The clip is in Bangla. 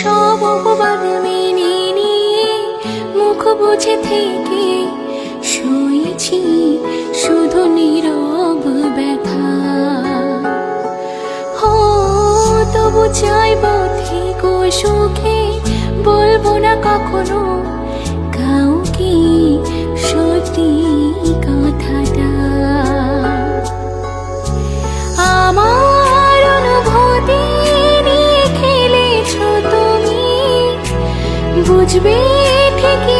সব অপবাদ মেনে নিয়ে মুখ বুঝে থেকে শুয়েছি শুধু নীরব ব্যথা। হো তবু চাইব থেকো সুখে, বলবো না কখনো কাউকে সত্যি কথাটা। আমার অনুভূতি নিয়ে খেলেছো তুমি, বুঝবে ঠিকই